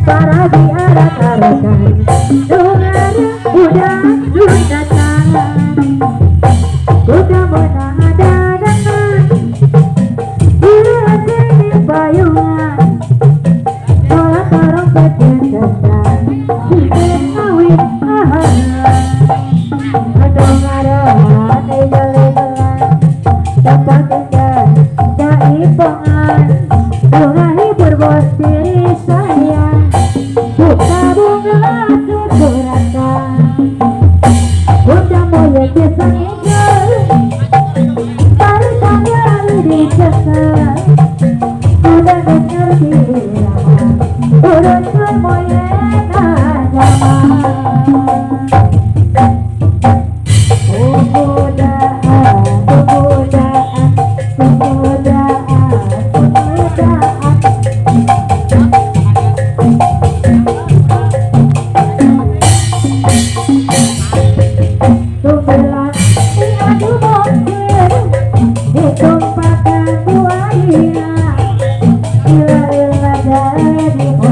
para diarak-arakan dengar udah datang kuda menada dengan diri payungan bola karong pecendetan awit ahalan adong arahan jalegelan dapat tinggal jaipongan bunga hibur bos diri saya buka bunga tuturatan udah moye kisah hijau barusannya dicekal udah dengar diraman urut moye najaman di